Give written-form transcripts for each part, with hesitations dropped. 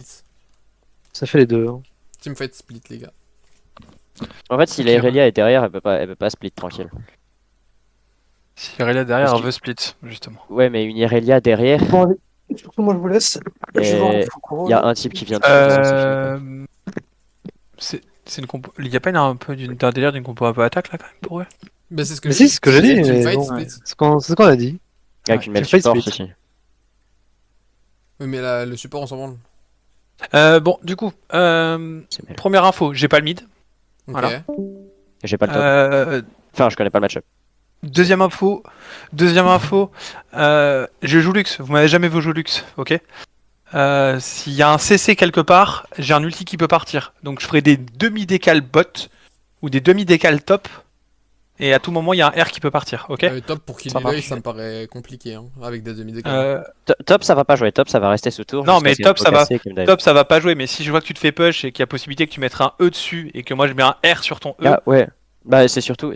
split. Ça fait les deux. Hein. Teamfight split, les gars. En fait, si Ok, la Irelia est derrière, elle peut pas split tranquille. Si Irelia derrière, Parce elle que- veut split, justement. Ouais, mais une Irelia derrière, Bon, allez. Surtout, moi je vous laisse. Je vais voir et Foucault, il y a là. un type qui vient de fondre, c'est fini quoi. C'est une compo. Il y a pas un peu d'un délire d'une compo un peu attaque là quand même pour eux. Bah, c'est ce que Mais je si, dis. c'est ce que j'ai dit. Mais Teamfight bon, split. c'est ce qu'on a dit. Avec Ouais, une mail teamfight support split. aussi. Oui, mais le support, on s'en branle. Bon, du coup, C'est mail. première info, j'ai pas le mid. Ok. Voilà. J'ai pas le top. Enfin, je connais pas le match-up. Deuxième info, je joue Lux. Vous m'avez jamais vu jouer Lux, ok? S'il y a un CC quelque part, j'ai un ulti qui peut partir. Donc je ferai des demi-décales bot ou des demi-décales top. Et à tout moment, il y a un R qui peut partir, ok? Top pour qu'il Ça ait l'œil, marche. ça me paraît compliqué, hein, avec des demi-décals. Top, ça va pas jouer. Top, ça va rester sous tour. Non, jusqu'à mais ce qu'il y ait top, un ça va. cassé qui me dive. Top, ça va pas jouer. Mais si je vois que tu te fais push et qu'il y a possibilité que tu mettes un E dessus et que moi je mets un R sur ton E, Ah ouais. Bah c'est surtout,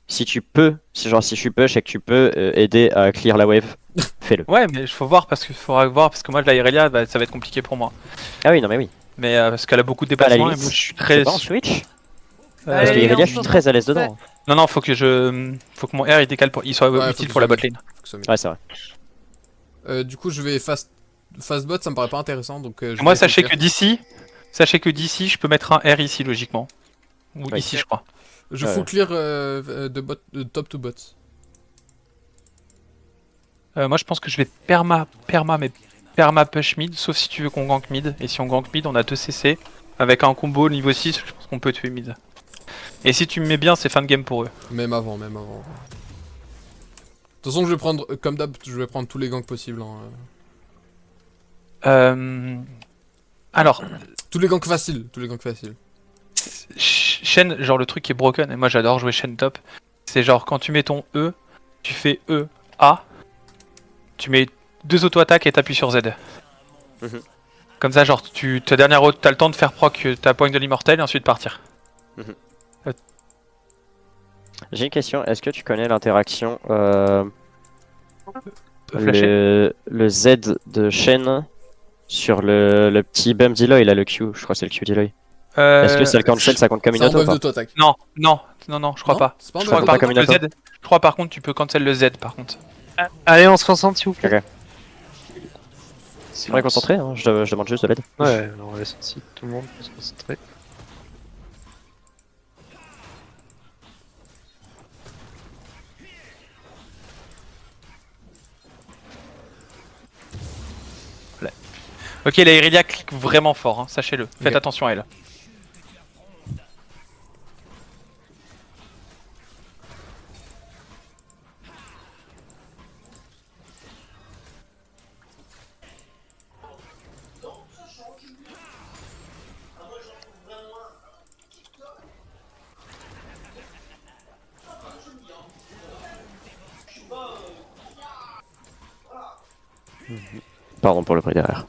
si tu peux, si je suis push et que tu peux aider à clear la wave, fais-le. ouais, mais il faut voir parce qu'il faudra voir parce que moi la Irelia, bah, ça va être compliqué pour moi. Ah oui, non mais oui. Mais parce qu'elle a beaucoup de Bah, à la déplacements et limite, moi je suis C'est très. pas en switch. Parce Euh, que Allez, Irelia, on je suis se très à l'aise retrouve. dedans. Non, faut que mon R il décale pour, il soit Ouais, faut utile que pour la je bot lane. Faut que ça m'aide. Ouais, c'est vrai. Du coup, je vais fast bot, ça me paraît pas intéressant. Donc, je Moi, vais sachez faire- que d'ici, je peux mettre un R ici logiquement. Ou Oui. ici, je crois. Je Ouais. full clear de top to bot. Moi, je pense que je vais perma push mid, sauf si tu veux qu'on gank mid. Et si on gank mid, on a 2 CC. Avec un combo niveau 6, je pense qu'on peut tuer mid. Et si tu me mets bien, c'est fin de game pour eux. Même avant, même avant. De toute façon, je vais prendre, comme d'hab, je vais prendre tous les ganks possibles. Hein. Alors, Tous les ganks faciles, tous les ganks faciles. Shen, genre le truc qui est broken, et moi j'adore jouer Shen top, c'est genre quand tu mets ton E, tu fais E, A, tu mets 2 auto-attaques et t'appuies sur Z. Mhm. Comme ça, genre, ta dernière auto, t'as le temps de faire proc ta poigne de l'immortel et ensuite partir. J'ai une question. Est-ce que tu connais l'interaction Flasher. le Z de Shen sur le petit bump Deloy, là, le Q, je crois que c'est le Q Deloy. Est-ce que c'est le cancel, ça compte comme une Ça auto ou enlève pas? de toi, attaque. Non, je crois Non, pas. c'est pas Je un crois, bug. par pas comme contre, une le Z, je crois par contre tu peux cancel le Z par contre. Allez, on se concentre s'il vous plaît. Ok. C'est vrai concentré, hein, je demande juste de l'aide. Ouais, on laisse aussi tout le monde peut se concentrer. Ok, la Irelia clique vraiment fort, hein, sachez-le. Faites Ok. attention à elle. Pardon pour le bruit derrière.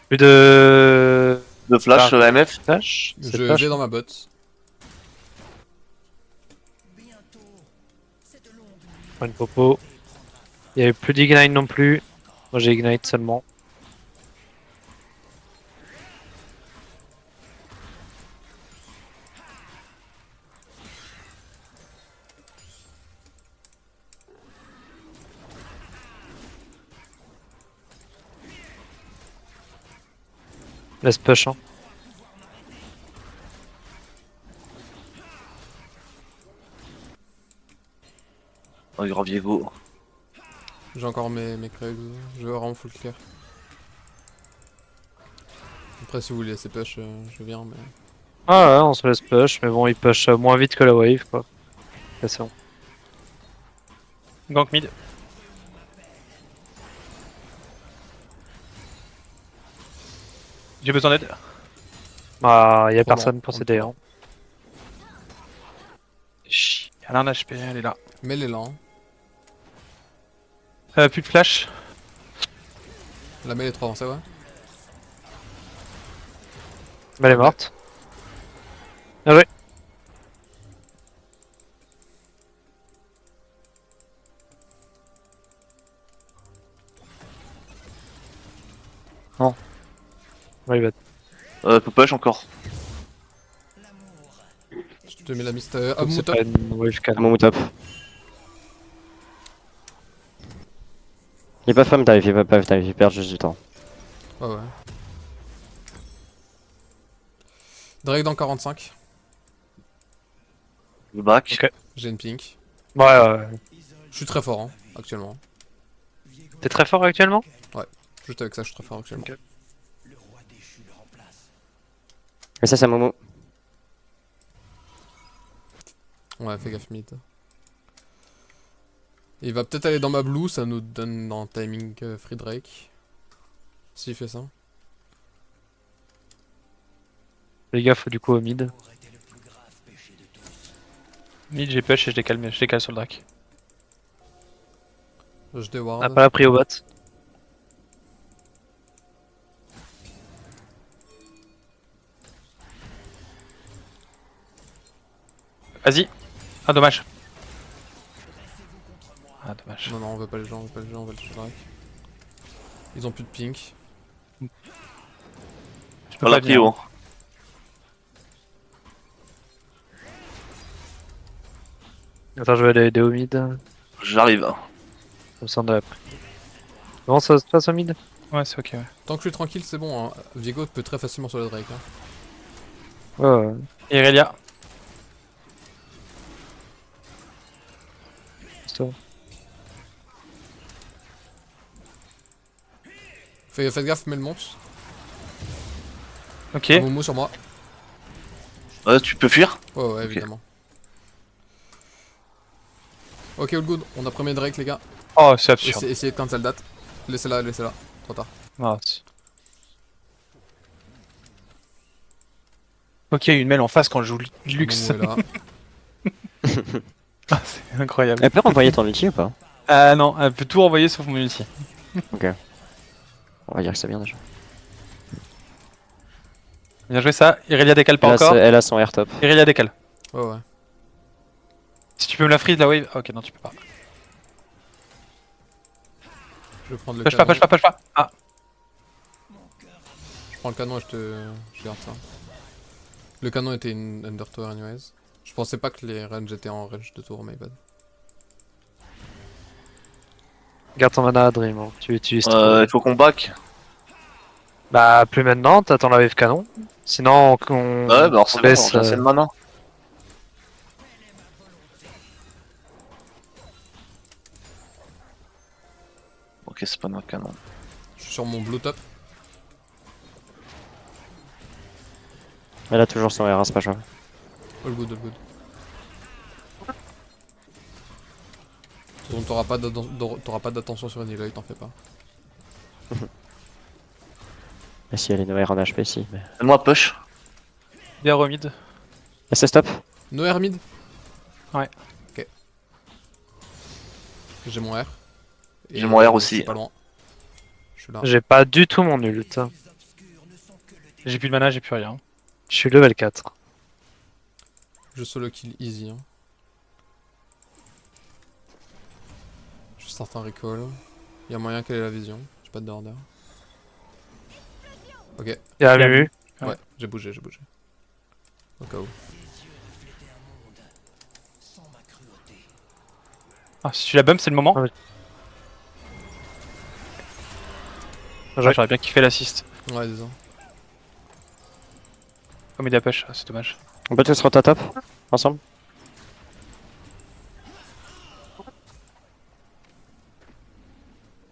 Plus de flash MF. flash. C'est Je flash. vais dans ma bot. Prends une popo. Il y avait plus d'ignite non plus. Moi j'ai ignite seulement. Laisse push hein. Oh, graviez-vous. J'ai encore mes crags. Je vais vraiment full clear. Après, si vous voulez laisser push, je viens, mais. Ah ouais, on se laisse push, mais bon, il push moins vite que la wave quoi. C'est bon. Gank mid. J'ai besoin d'aide. Bah, y a Prends-le, personne pour prends-le. s'aider hein. Chut, elle a un HP, elle est là. Mais elle est là. Plus de flash. La mêlée est trop avancée, ouais. Mais elle est morte. Ah ouais. Ouais, il va Peut push encore. Je te mets la mist c'est Amumu top. pas une wave canon. Momo top. Il est pas femme dive, il va pas dive, il perd juste du temps. Ouais, ouais. Drake dans 45. Le back. Ok. J'ai une pink. Ouais, ouais. Je suis très fort, hein, actuellement. T'es très fort actuellement? Juste avec ça, je suis très fort actuellement. Ok. Et ça, c'est Momo. Ouais, fais gaffe mid. Il va peut-être aller dans ma blue, ça nous donne en timing free Drake. S'il fait ça. Les gars, faut du coup au mid. Mid, j'ai push et je décale sur le drac. Je On n'a déward. pas pris au bot. Vas-y. Ah, dommage. Ah, dommage. Non, non, on veut pas les gens, on veut pas les gens, on veut le Drake. Ils ont plus de pink. Je peux On l'a pas pris venir. haut. Attends, je vais aller aider au mid. J'arrive. Comme ça, on a pris. Comment ça se passe au mid? Ouais, c'est ok, ouais. Tant que je suis tranquille, c'est bon. Hein. Viego peut très facilement sur le Drake. Hein. Ouais, ouais. Irelia. Stop. Faites gaffe, mais le monte. Ok. Momo sur moi. Tu peux fuir. Ouais, ouais, évidemment. Ok, all good. On a premier Drake, les gars. Oh, c'est absurde. Essayez de cancel date. Laissez-la, laissez-la. Trop tard. Mince. Ok, il y a une mail en face quand je joue Lux. Momo est là. Ah, c'est incroyable. Elle peut renvoyer ton ulti ou pas? Ah non, elle peut tout renvoyer sauf mon ulti. On va dire que c'est bien déjà. Bien joué ça. Irelia décale pas Elle a, encore. elle a son air top. Irelia décale. Ouais, ouais. Si tu peux me la freeze la wave. Ah, ok, non, tu peux pas. Je vais prendre le Push pas, canon. push pas, push pas. Ah, Je prends le canon et je garde ça. Le canon était une Under Tower anyways. Je pensais pas que les ranges étaient en range de tour, my bad. Garde ton mana, Dream. Hein. Tu utilises Il faut qu'on back. Bah, plus maintenant, t'attends la wave canon. Sinon, on. Ouais, bah alors c'est on bon, baisse, j'ai assez de mana. Ok, c'est pas notre canon. Je suis sur mon blue top. Elle a toujours son air, hein, c'est pas grave. All good, all good. Donc t'auras pas d'attention sur Annihilator, t'en fais pas. Et si elle est no air en HP, si. Mais... Donne-moi push. bien remid. Et c'est stop. No air mid. Ouais. Ok. J'ai mon R. Et J'ai mon R je aussi. suis pas loin. Je suis là. J'ai pas du tout mon ult. J'ai plus de mana, j'ai plus rien. Je suis level 4. Je solo kill easy. Hein. Je start un recall. Il y a moyen qu'elle ait la vision. J'ai pas de order. Ok. Y'a Bien. Mumu. Ouais. Ouais, j'ai bougé, j'ai bougé. Au cas où. Ah, si tu la bump, c'est le moment. Ah oui. Ah, j'aurais bien kiffé l'assist. Ouais, disons. Comme il a push, ah, c'est dommage. On peut tous rota top ensemble.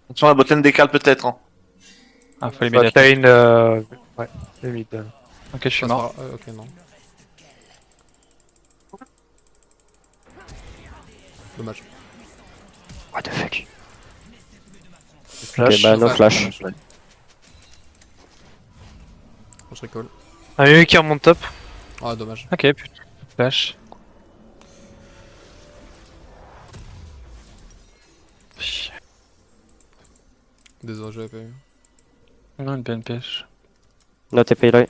Attention, la botlane décale peut-être. Hein. Ah, faut les Bah, mettre. t'as une. Ouais, le mid. Ok, je suis Ça mort. sera- ok, non. Dommage. What the fuck? Flash. Ok, bah no flash. Je recall. Un Mumu qui remonte top. Ah, dommage. Ok, putain. Flash. Désolé, j'avais pas eu. Non, une bonne pêche. No TP Eloy.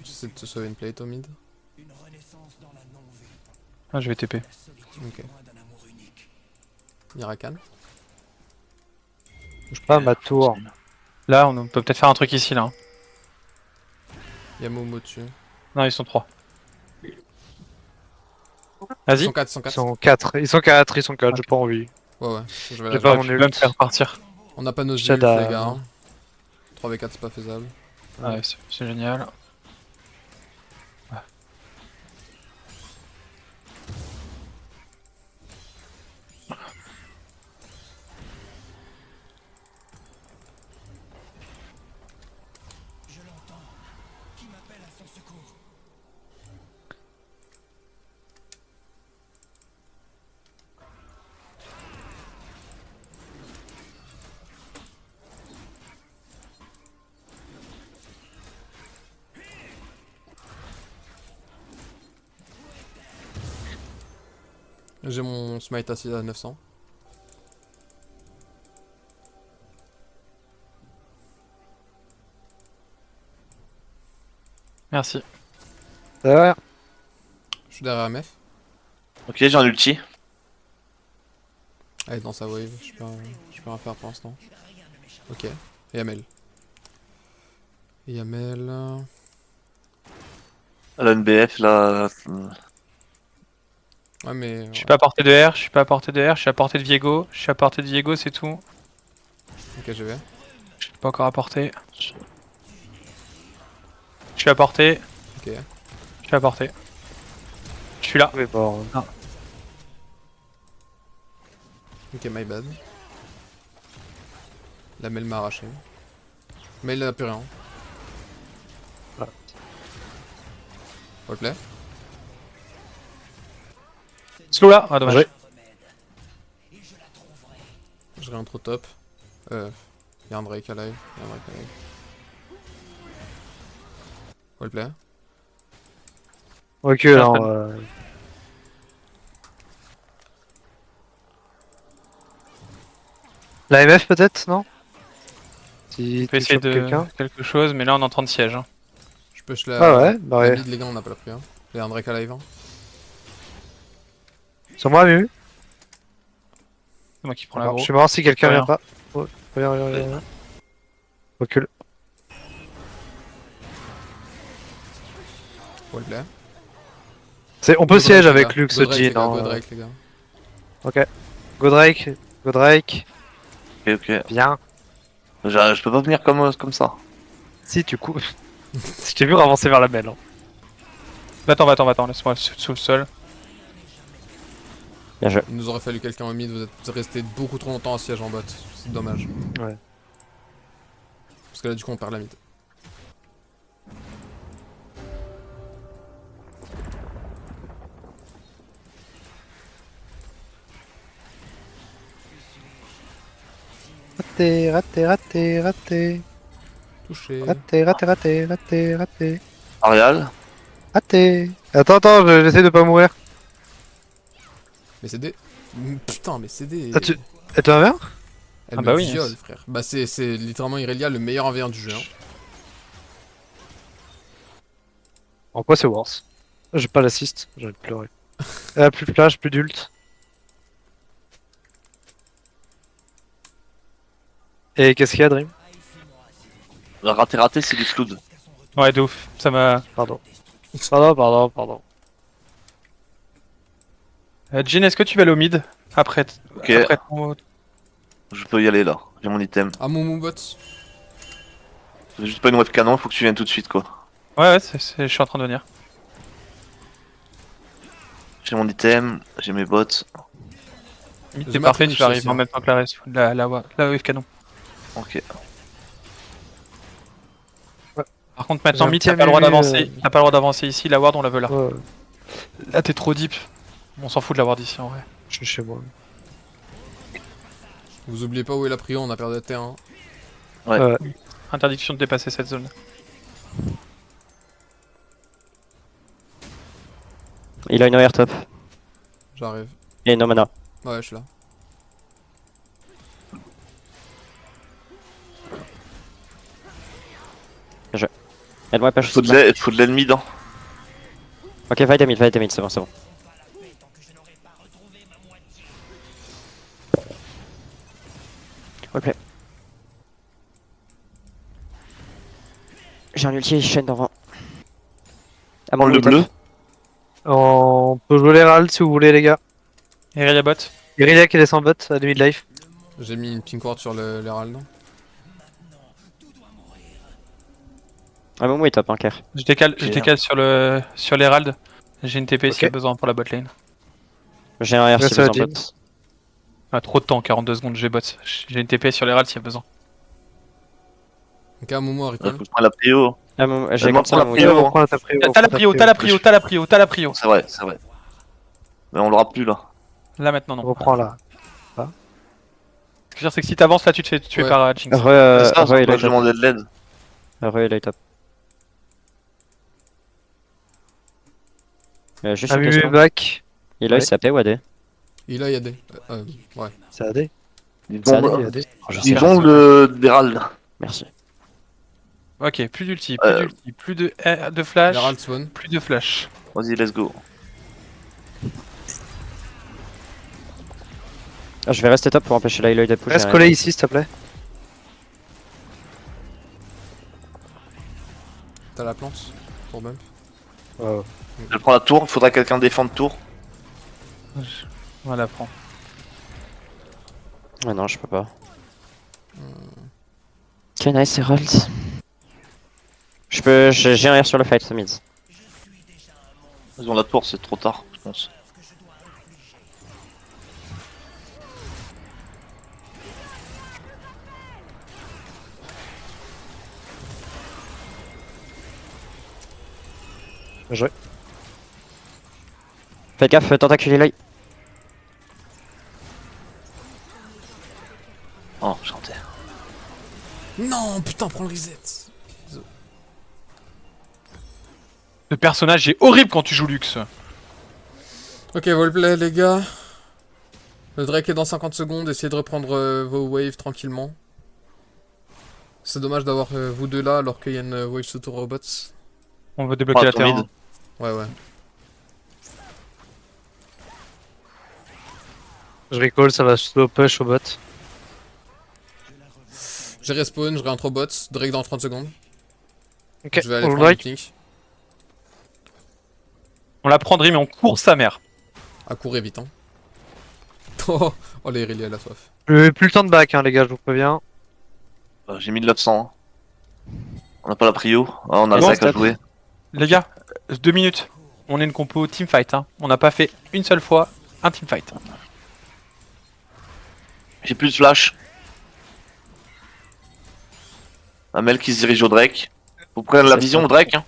J'essaie de te sauver une plate au mid. Ah, je vais TP. Ok. Il y a Rakan. Bouge pas ma tour. Là, on peut peut-être faire un truc ici, là. Hein. Y'a Momo dessus. Non, ils sont 3. Ils Vas-y. sont 4, ils sont Ils 4. sont 4, ils sont 4, ils sont 4, j'ai Ok. pas envie. Ouais, ouais. Je vais J'ai la pas jouer. mon Tu peux me ult. faire partir. On n'a pas nos Shadow. ults, les gars. 3v4, c'est pas faisable. Ouais, c'est génial. J'ai mon smite assis à 900. Merci. Derrière. Je suis derrière MF. Ok, j'ai un ulti. Elle est dans sa wave, je peux rien faire pour l'instant. Ok. Et Amel. Et Amel. La NBF là. Ouais, mais. Je suis pas à portée de R, je suis pas à portée de R, je suis à portée de Viego. Je suis à portée de Viego, c'est tout. Ok, je vais. Je suis pas encore à portée. Je suis à portée. Ok. Je suis à portée. Je suis là. Oui, bon. Ok, my bad. La Mel m'a arraché. Mais il a plus rien. Voilà. Roleplay. Slow là. Ah, dommage. Ouais. Je rien trop top. Y'a un Drake à live. Y'a un Drake à live. Roleplay. Recule, hein. La MF peut-être, non? Si On tu peut essayer chopes de quelqu'un. quelque chose, mais là on est en train de siège. Hein. Je push la. Ah ouais, bah la ouais. mid, les gars, on n'a pas la pris. Hein. Y'a un Drake à live. Hein. Sur moi, Mimu. C'est moi qui prends Je la suis mort si quelqu'un Rien. vient pas. Oh, rien. Recule. Roleplay. On peut Go siège Drake, les avec gars. Lux Go Drake, les Jean. gars, hein. Go Drake, les gars. Go Drake. Go Drake. Ok. Viens. Je peux pas venir comme ça. Si tu cours. Je t'ai vu avancer vers la belle. Hein. Va-t'en, laisse-moi sous le sol. Bien joué. Il nous aurait fallu quelqu'un au mid, vous êtes resté beaucoup trop longtemps en siège en bot. C'est dommage. Ouais. Parce que là, du coup, on perd la mid. Raté. Touché. Raté. Arial. Raté. Attends, j'essaie de pas mourir. Mais c'est des. Putain, mais c'est des. Ah, Et toi, bien? Elle Ah me bah oui, viole, c'est- frère. Bah, c'est littéralement Irelia, le meilleur 1v1 du jeu. Hein. En quoi c'est worse? J'ai pas l'assist, j'ai envie de pleurer. Plus de flash, plus d'ult. Et qu'est-ce qu'il y a, Dream? Raté, c'est du flood. Ouais, de ouf. Ça m'a. Pardon. Jin, est-ce que tu vas aller au mid après, Ok. après ton... Je peux y aller là. J'ai mon item. Ah, mon bot. J'ai juste pas une web canon, faut que tu viennes tout de suite quoi. Ouais, je suis en train de venir. J'ai mon item, j'ai mes bots. Mid, J'ai t'es ma parfait, finish tu arrives aussi, en hein. même temps que la wave canon. Ok. Par contre, maintenant, J'ai un mid, petit t'as pas le droit amu, d'avancer. T'as pas le droit d'avancer ici, la ward, on la veut là. Ouais, Là, t'es trop deep. On s'en fout de la ward ici en vrai. je suis chez moi. Vous oubliez pas où est la prio, on a perdu de terrain. Interdiction de dépasser cette zone. Il a une OR top. J'arrive. Et no mana. Ouais, je suis là. Aide-moi, pêche. Faut de l'ennemi dans. Ok, fight mid, c'est bon. Ok. J'ai un ulti et chaîne devant. Ah Prends le il est bleu. top. On peut jouer l'Herald si vous voulez, les gars. Irelia bot. Irelia qui descend bot à demi de life. J'ai mis une pink ward sur l'Herald. Ah Momo est top, hein, Ker. Je décale sur l'Herald. J'ai une TP s'il y a besoin pour la bot lane. J'ai un R si Merci à besoin James. bot. Ah, trop de temps, 42 secondes, j'ai bot. J'ai une TP sur l'Herald s'il y a besoin. Ok, Momo à Faut recall. que je prenne la prio. Ah Momo, j'ai Elle comme ça m'en prend Momo. la prio. On prend ta prio. T'as la prio, t'as la prio, t'as la prio, t'as la prio, t'as la prio. C'est vrai, c'est vrai. Mais on l'aura plus là. Là maintenant, On non. reprend là. Ce que je veux dire, c'est que si t'avances là, tu te fais tuer Ouais. par Jinx. C'est ça, Re, il je est top. demandais de l'aide. Re, il est top. Juste une Amu question. back. Il a Ouais. SAP ou AD? Il a AD. Ouais. C'est AD. Ils C'est AD, ont, il a AD. Je sais ils pas. ont le d'Herald. Merci. Ok, plus d'ulti, Euh. plus de flash, L'Herald spawn. plus de flash. Vas-y, let's go. Ah, je vais rester top pour empêcher la Aloy de push. Reste collé ici, s'il te plaît. T'as la plante pour bump. Ouais. Je prends la tour, faudra que quelqu'un défende tour. Voilà, prends. Ah non, je peux pas. Ok, nice, Herald. J'ai un R sur le fight, mid. Ils ont la tour, c'est trop tard, je pense. Bien joué. Faites gaffe, tentacule Aloy. Oh, chantais. Non, putain, prends le reset. Le personnage est horrible quand tu joues Lux. Ok, roleplay les gars. Le Drake est dans 50 secondes, essayez de reprendre vos waves tranquillement. C'est dommage d'avoir vous deux là alors qu'il y a une wave sous tour robots. On veut débloquer la tour mid. terre. Ouais, ouais. Je recall, ça va slow push au bot. J'ai respawn, je réintro bot, Drake dans 30 secondes. Ok, Je vais aller on prendre le Drake. pink. On la prendrait, mais on court sa mère. À courir vite, hein. Oh, les Irelia à la soif. Plus le temps de back, hein, les gars, je vous préviens. J'ai mis de 900. On n'a pas la prio. Ah, on a le Bon, sac à stop. jouer. Les gars, 2 minutes. On est une compo teamfight. Hein. On n'a pas fait une seule fois un teamfight. J'ai plus de flash. Amel qui se dirige au Drake. Vous prenez la C'est vision ça. au Drake, hein.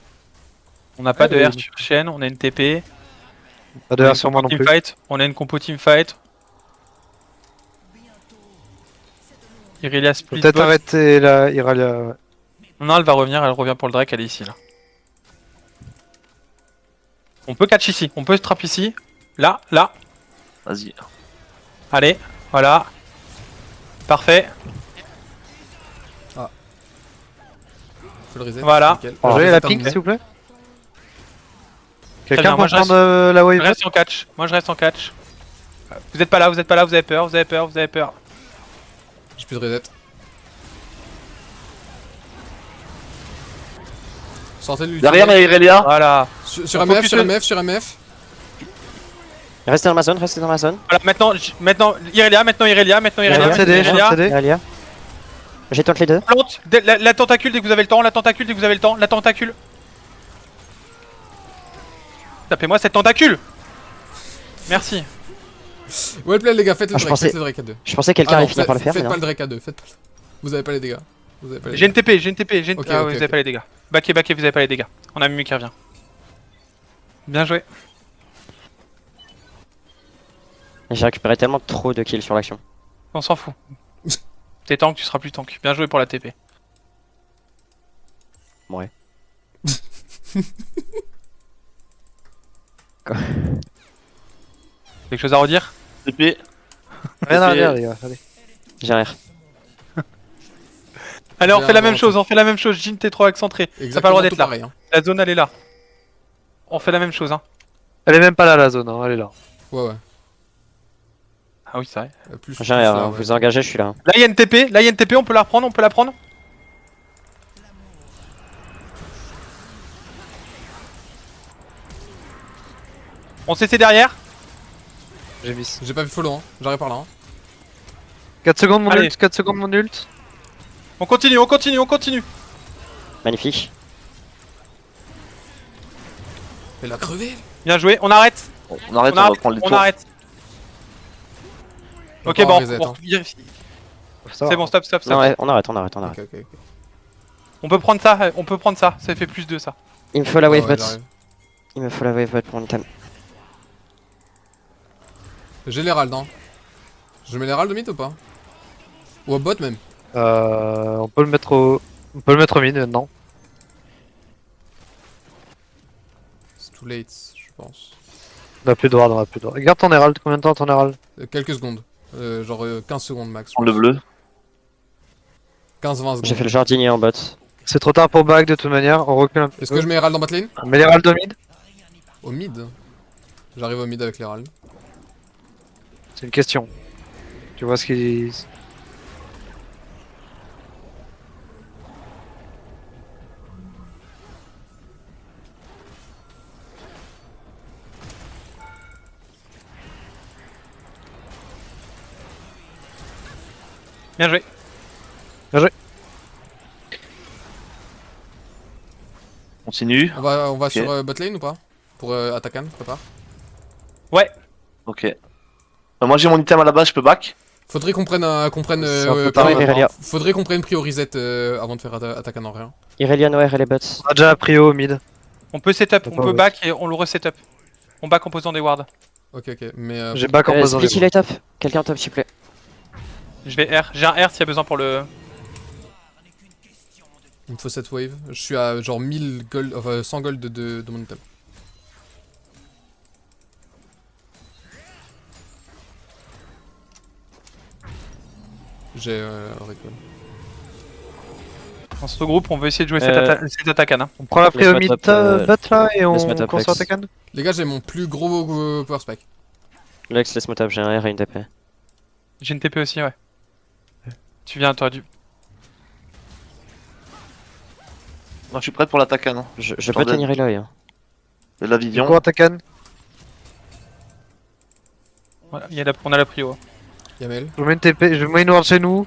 On n'a pas de Ouais, R sur chaîne, on a une TP. Pas de On a R une sur moi non compo plus. teamfight. On a une compo teamfight. Irelia split Peut-être bot. arrêter la Irelia. Ouais. Non, elle va revenir, elle revient pour le Drake, elle est ici là. On peut catch ici, on peut trap ici. Là, là. Vas-y. Allez, voilà. Parfait. Faut le reset. Voilà. nickel. Vous Reset avez la terminé. ping, s'il vous plaît. bien, Quelqu'un moi, peut je reste- prendre la wave Je reste en catch, moi je reste en catch. Vous êtes pas là, vous êtes pas là, vous avez peur, vous avez peur, vous avez peur. J'ai plus de reset. Sortez de l'ulti. Derrière, il y a Irelia. Voilà. Sur Faut MF, que sur tu- MF, sur MF. Restez dans ma zone, restez dans ma zone. Voilà, maintenant Irelia, maintenant Irelia, maintenant Irelia, Irelia, CD, maintenant Irelia. CD. Irelia. J'ai tente les deux. Plante, la tentacule dès que vous avez le temps, la tentacule dès que vous avez le temps, la tentacule. Tapez-moi cette tentacule. Merci. Roleplay les gars, faites le Ah, je Drake, pensais- faites le Drake à 2. Je pensais que quelqu'un allait finir par le faire, mais Faites non. pas le Drake à 2, faites pas. Vous avez pas les dégâts. Vous avez pas les J'ai une dégâts. TP, j'ai une TP, j'ai une Ok, Ah ok, ouais, vous ok. avez pas les dégâts. Backé, vous avez pas les dégâts. On a Mumu qui revient. Bien joué. J'ai récupéré tellement trop de kills sur l'action. On s'en fout. T'es tank, tu seras plus tank. Bien joué pour la TP. Ouais. Quelque chose à redire? TP. Rien à TP. dire, les gars. Allez. J'ai un R. Allez, on J'ai fait la un même bon chose, on fait la même chose. Jin, t'es trop excentré. T'as pas le Exactement droit tout d'être là. pareil. Hein. La zone, elle est là. On fait la même chose, hein. Elle est même pas là, la zone, hein. Elle est là. Ouais, ouais. Ah oui, c'est vrai. Plus, J'ai un plus R, là, hein. ouais. Vous engagez, je suis là. Là, il y a une TP, on peut la reprendre, on peut la prendre. On CC derrière. J'ai mis. J'ai pas vu follow, hein. J'arrive par là. Hein. 4 secondes mon Allez. ult, 4 secondes mon ult. On continue, on continue, on continue. Magnifique. Elle a crevé. Bien joué, on arrête. On arrête, on va prendre les on tours. arrête. Ok, Encore bon, un reset, hein. c'est bon, stop, stop, stop. Non, ouais, on arrête, on arrête, on arrête. Ok, ok, ok. On peut prendre ça, ça fait plus de ça. Il me faut la Ouais, wave ouais, bot. j'arrive. Il me faut la wave bot pour une item. J'ai l'Herald, hein. Je mets l'Herald au mid ou pas? Ou au bot même? On peut le mettre au. On peut le mettre au mid maintenant. C'est too late, je pense. On a plus de ward, on a plus de ward. Regarde ton herald, combien de temps ton herald? Quelques secondes. Genre 15 secondes max. je Prendre le pense. bleu. 15-20 secondes. J'ai fait le jardinier en bot. C'est trop tard pour back de toute manière, on recule un peu. Est-ce que je mets Herald en bot lane? On met l'herald au mid? Au mid? J'arrive au mid avec l'Herald. C'est une question. Tu vois ce qu'ils disent. Bien joué. Continue. On va Ok. sur bot lane ou pas? Pour Atakan, prépare. Ouais, Ok. Moi j'ai mon item à la base, je peux back. Faudrait qu'on prenne C'est un peu tard, Irelia. faudrait qu'on prenne priorisette avant de faire Atakan en rien. Irelia Noir et les bots. On a déjà prio au mid. on peut setup, on D'accord, peut ouais. back et on le resetup. On back en posant des wards. Ok, ok. Mais J'ai back en posant Split des il est top. Quelqu'un top s'il vous plaît. Je vais R, j'ai un R s'il y a besoin pour le... il me faut cette wave. Je suis à genre 1000 gold, enfin 100 gold de mon item. J'ai recall. Dans ce groupe, on veut essayer de jouer cette attaque, hein. On prend la prio au Laisse-moi mid top, bot là et on laisse-moi top, construit Lex. Atakan. Les gars, j'ai mon plus gros power spike. Lex, laisse-moi top, j'ai un R et une TP. J'ai une TP aussi, ouais. Tu viens, t'aurais dû... Moi je suis prêt pour l'attaque, hein. Je peux Jordan. tenir l'œil. Hein. De la Du vision. coup Atakan. Voilà, on a la prio. Yamel. Je mets une TP, je mets une ward chez nous.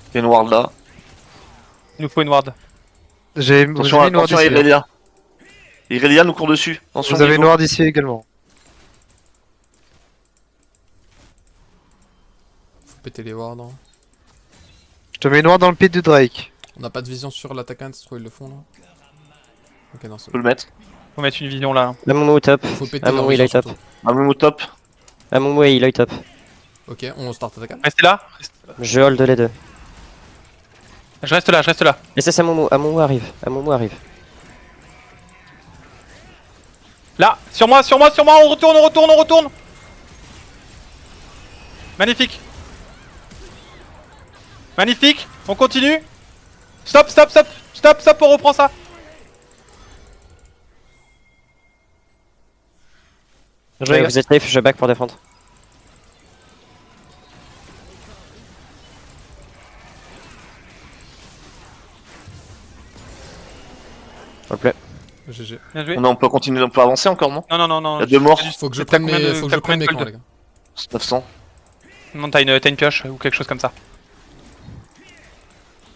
Il y a une ward là. Il nous faut une ward. J'ai mis Attention, une ward attention à ici. Irelia. Irelia nous court dessus. Attention, Vous avez une niveau. ward ici également. Faut péter les wards. Hein. Je te mets une ward dans le pit du Drake. On n'a pas de vision sur l'attaquant, c'est trop ils le font là. Ok, non, c'est On peut bon. le mettre. Faut mettre une vision là. La Momo au top. Faut péter Ah, leur Momo il vision est top. surtout. Un même au top. Ah Momo il est top. Ok, on start attaquant. Restez là. Je hold les deux. Je reste là, je reste là. Et ça c'est Momo. Momo arrive. Momo arrive. Là, sur moi, on retourne. Magnifique. Magnifique, on continue. Stop, on reprend ça. Vous êtes safe, je back pour défendre. Ok. GG. Bien joué. On peut continuer, on peut avancer encore, non? Non. Il y a deux morts. Faut que je T'as prenne combien mes, de- faut que t'as je prenne combien de mes camps, gold les gars. C'est 900. Non, t'as une pioche ou quelque chose comme ça.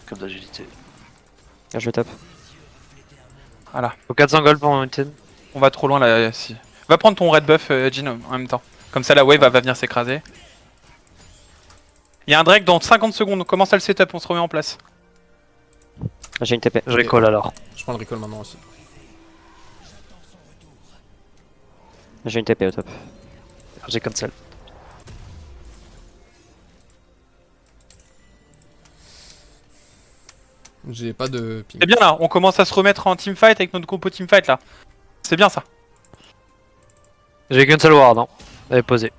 Comme d'agilité. Ah, je top. Voilà. Faut 400 gold pour mon ultime. On va trop loin là. Si. Va prendre ton red buff, Jin, en même temps. Comme ça, la wave va venir s'écraser. Il y a un Drake dans 50 secondes. On commence à le setup, on se remet en place. J'ai une TP. Je recall alors. Je prends le recall maintenant aussi. J'ai une TP au top. J'ai cancel. J'ai pas de ping. C'est bien là, on commence à se remettre en teamfight avec notre compo teamfight là. C'est bien ça. J'ai qu'une seule ward, hein. Elle est posée.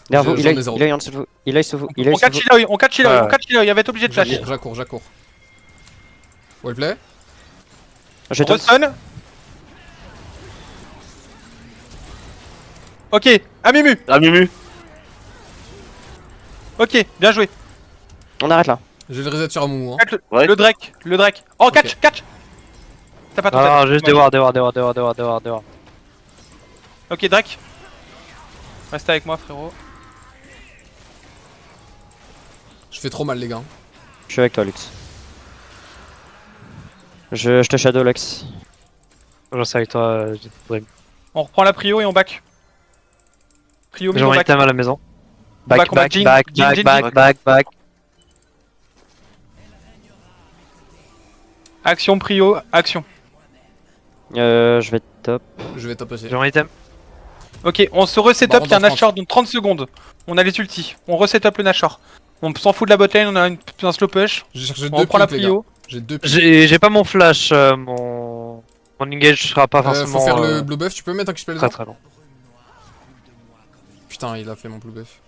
Derrière vous, J'en ai il zéro. est en dessous de vous. Il est sous vous. Il est On sous vous. catch Iloy, on catch Iloy, Ouais. on catch Iloy, il va être obligé de flash. J'accours. Wellplay. Je tente. Restun. Ok, Amimu. Ah, Mumu. Ok, bien joué. On arrête là. J'ai le reset sur Amumu. Hein. Catch Ouais. le Drake. Oh, catch. T'as pas tout Ah, fait. juste des wards. Ok, Drake. Reste avec moi, frérot. Je fais trop mal, les gars. Je suis avec toi, Lux. Je te shadow, Lux. J'en sais avec toi, Dream. On reprend la prio et on back. Prio mid, J'ai on envie de back. thème à la maison. On Back, back, back, Jhin, back, Jhin, back, Jhin, back, Jhin. back, back. Action, prio, action. Je vais top. Je vais top aussi. J'ai envie de thème. Ok, on se reset up, Bah, il y a un dans 30. Nashor dans 30 secondes. On a les ultis. On reset up le Nashor. On s'en fout de la botlane, on a un slow push. J'ai cherché On deux reprend la piques, les gars. prio. J'ai deux piques. J'ai pas mon flash, mon engage sera pas forcément Faut faire le blue buff, tu peux mettre un XP très dedans? très long. Putain, il a fait mon blue buff.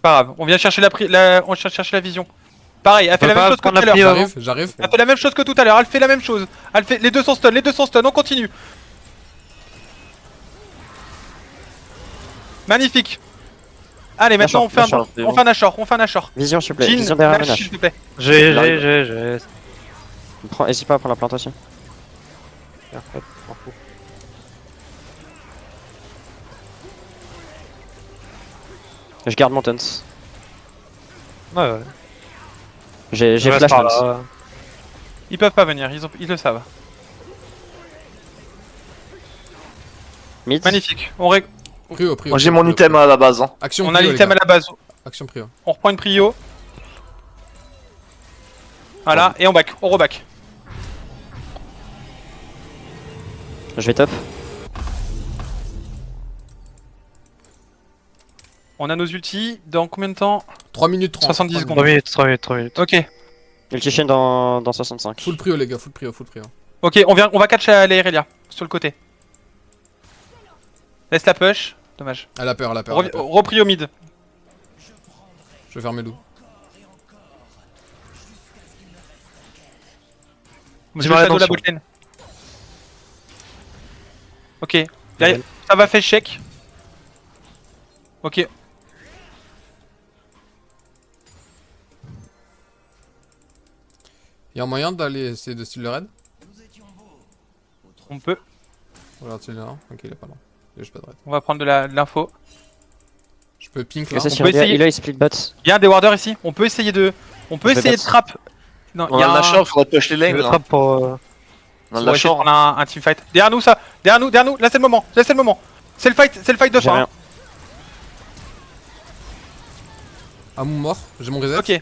Pas grave, on vient chercher on vient chercher la vision. Pareil, elle fait On la peut même pas chose que prendre tout à la l'heure. prio. J'arrive. Elle fait la même chose que tout à l'heure, elle fait la même chose. Elle fait les deux sont stun, on continue. Magnifique. Allez, maintenant on fait un Nashor. Vision, s'il te plaît. Jhin, Vision derrière le Nash, s'il Nash. te plaît. J'ai. Hésite pas à prendre la plante aussi. Parfait, m'en fous. Je garde mon tons. Ouais, ouais. J'ai Je reste flash par tons. là. Ils peuvent pas venir, ils le savent. Mid. Magnifique. Prio. Moi j'ai mon prio, item prio. à la base. Hein. Action On a prio, l'item les à gars. la base. Action prio. On reprend une prio. Voilà, et on back, on reback. Je vais top. On a nos ultis, dans combien de temps? 3 minutes 30. 70 secondes. 3 minutes. Ok, Ulti chain dans 65. Full prio, les gars, full prio. ok, on va catch la Irelia, sur le côté. Laisse la push, dommage. Elle a peur. Repris au mid. Je vais faire mes loups. Je Dis-moi shadow la l'attention. botlane. Ok, derrière, ça va faire check. Ok, Y'a un moyen d'aller essayer de steal le raid? on peut. Regarde, c'est là. Ok, il est pas là. J'ai pas de raid. On va prendre de l'info. Je peux pink Je là. sais on si peut essayer. il a split bot. Il y a un des warders ici, on peut essayer de... On peut Je vais essayer de battre. trap. Non, On il y a a le un... Nashor, faudrait push les Je lanes. le hein. trappe pour. On a le On va essayer de Nashor. prendre un teamfight. Derrière nous ça. Derrière nous, là c'est le moment. C'est le fight de J'ai fin. rien. hein. Amou mort. J'ai mon reset. Ok,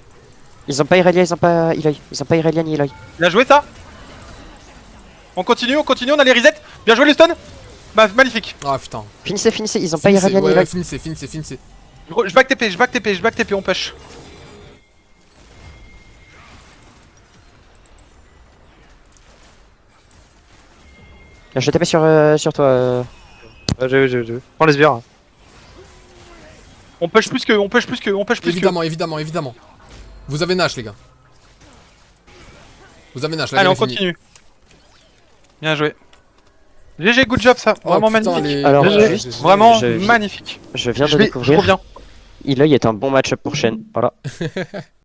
Ils ont pas Irelia, ils ont pas Irelia ni Eloy. bien joué ça. On continue, on a les resets. Bien joué Luston. Bah magnifique. Ah putain. Finissez, ils ont pas Irelia ni Ouais, Eloy. finissez. Je back TP, on push. Je TP sur toi. Ouais, j'ai vu. Prends les sbires. On push plus que, on push plus que. Évidemment. Vous avez Nash, les gars. Vous avez Nash, la Allez, game on est finie. continue. Bien joué. GG, good job ça. Oh, Vraiment putain, magnifique. les- Alors, Ouais, juste- Vraiment je- magnifique. Je viens de Je découvrir. reviens. Eloy est un bon match-up pour Shen. Voilà.